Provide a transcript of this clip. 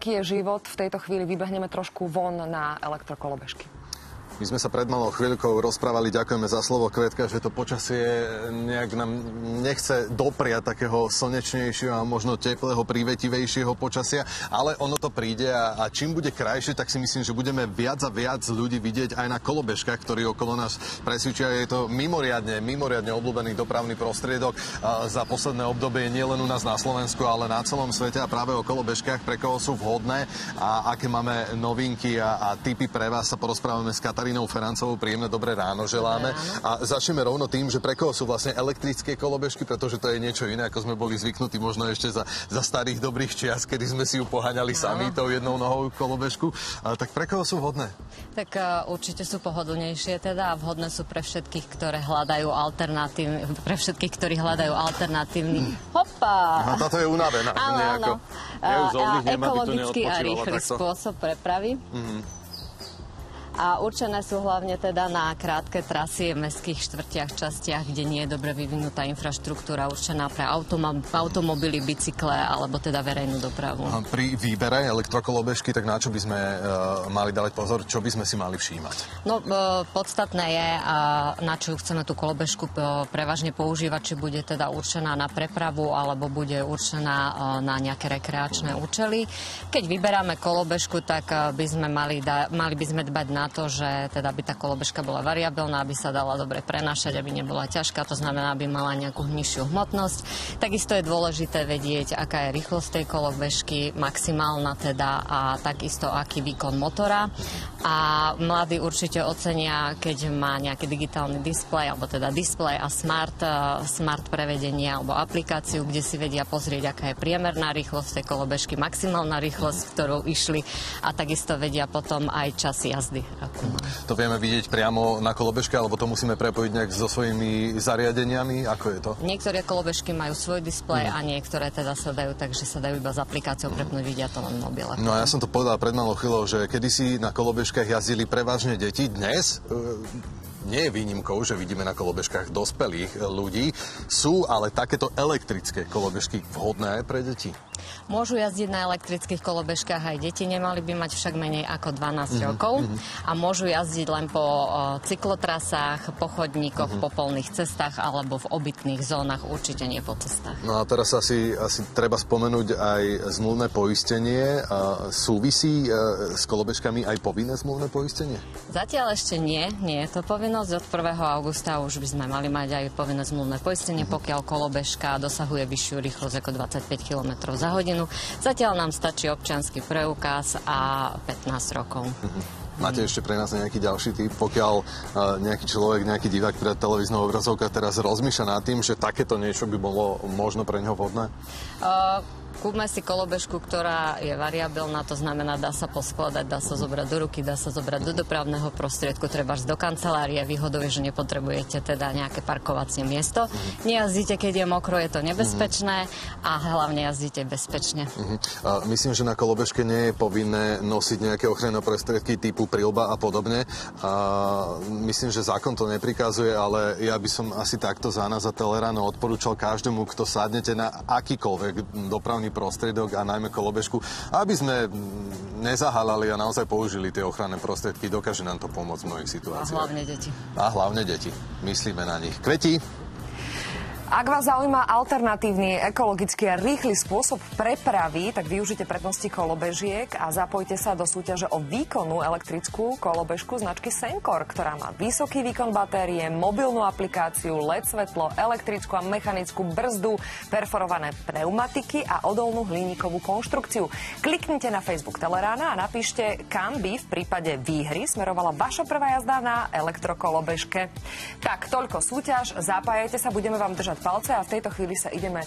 aký je život v tejto chvíli. Vybehneme trošku von na elektrokolobežky. My sme sa pred malou chvíľkou rozprávali, ďakujeme za slovo, Kvetka, že to počasie nejak nám nechce dopriať takého slnečnejšieho a možno teplého, prívetivejšieho počasia, ale ono to príde a čím bude krajšie, tak si myslím, že budeme viac a viac ľudí vidieť aj na kolobežkách, ktorí okolo nás presvičia. Je to mimoriadne obľúbený dopravný prostriedok za posledné obdobie nielen u nás na Slovensku, ale na celom svete a práve o kolobežkách, pre koho sú vhodné a aké máme novinky a tipy pre vás, sa porozprávame s Katarínou Ferancovou. Príjemné dobré ráno želáme. A začneme rovno tým, že pre koho sú vlastne elektrické kolobežky, pretože to je niečo iné, ako sme boli zvyknutí možno ešte za starých dobrých čias, kedy sme si ju poháňali sami tou jednou nohou kolobežku. Tak pre koho sú vhodné? Tak určite sú pohodlnejšie teda a vhodné sú pre všetkých, ktorí hľadajú alternatívny. Hopa! A táto je unavená. Áno. Ekologický a rýchly spôsob prepravy. A určené sú hlavne teda na krátke trasy v mestských štvrtiach, častiach, kde nie je dobre vyvinutá infraštruktúra určená pre automobily, bicykle alebo teda verejnú dopravu. A pri výbere elektrokolobežky, tak na čo by sme mali dávať pozor, čo by sme si mali všímať? No, podstatné je, na čo chceme tú kolobežku prevažne používať, či bude teda určená na prepravu alebo bude určená na nejaké rekreačné účely. Keď vyberáme kolobežku, tak by sme mali by sme dbať na to, že teda by tá kolobežka bola variabilná, aby sa dala dobre prenášať, aby nebola ťažká, to znamená, aby mala nejakú nižšiu hmotnosť. Takisto je dôležité vedieť, aká je rýchlosť tej kolobežky, maximálna teda, a takisto aký výkon motora. A mladí určite ocenia, keď má nejaký digitálny displej, alebo teda displej a smart prevedenie alebo aplikáciu, kde si vedia pozrieť, aká je priemerná rýchlosť tej kolobežky, maximálna rýchlosť, ktorou išli, a takisto vedia potom aj čas jazdy. To vieme vidieť priamo na kolobežke, alebo to musíme prepojiť nejak so svojimi zariadeniami? Ako je to? Niektoré kolobežky majú svoj displej a niektoré teda sa dajú, takže sa dajú iba s aplikáciou prepnúť, vidia to len mobile. No a ja som to povedal pred malou chvíľou, že kedysi na kolobežkách jazdili prevažne deti. Dnes nie je výnimkou, že vidíme na kolobežkách dospelých ľudí. Sú ale takéto elektrické kolobežky vhodné pre deti? Môžu jazdiť na elektrických kolobežkách aj deti, nemali by mať však menej ako 12 rokov a môžu jazdiť len po cyklotrasách, po chodníkoch, po polných cestách alebo v obytných zónach, určite nie po cestách. No a teraz asi treba spomenúť aj zmluvné poistenie. Súvisí s kolobežkami aj povinné zmluvné poistenie? Zatiaľ ešte nie je to povinnosť. Od 1. augusta už by sme mali mať aj povinné zmluvné poistenie, pokiaľ kolobežka dosahuje vyššiu rýchlosť ako 25 km za hodinu. Zatiaľ nám stačí občiansky preukaz a 15 rokov. Máte ešte pre nás nejaký ďalší tip? Pokiaľ nejaký človek, nejaký divák pred televíznou obrazovkou teraz rozmýšľa nad tým, že takéto niečo by bolo možno pre ňoho vhodné? Kúpme si kolobežku, ktorá je variabilná, to znamená, dá sa poskladať, dá sa zobrať do ruky, dá sa zobrať do dopravného prostriedku, trebárs do kancelárie. Výhodou je, že nepotrebujete teda nejaké parkovacie miesto. Nejazdíte, keď je mokro, je to nebezpečné a hlavne jazdíte bezpečne. Myslím, že na kolobežke nie je povinné nosiť nejaké ochranné prostriedky typu prilba a podobne. Myslím, že zákon to neprikazuje, ale ja by som asi takto za nás, za Teleráno, odporúčal každému, kto sadnete na akýkoľvek dopravný prostriedok a najmä kolobežku, aby sme nezahalali a naozaj použili tie ochranné prostriedky. Dokáže nám to pomôcť v mnohých situáciách. A hlavne deti. Myslíme na nich. Kveti? Ak vás zaujíma alternatívny, ekologický a rýchly spôsob prepravy, tak využite prednosti kolobežiek a zapojte sa do súťaže o výkonnú elektrickú kolobežku značky Senkor, ktorá má vysoký výkon batérie, mobilnú aplikáciu, LED svetlo, elektrickú a mechanickú brzdu, perforované pneumatiky a odolnú hliníkovú konštrukciu. Kliknite na Facebook Telerána a napíšte, kam by v prípade výhry smerovala vaša prvá jazda na elektrokolobežke. Tak, toľko súťaž, zapájajte sa, budeme vám držať palce a v tejto chvíli sa ideme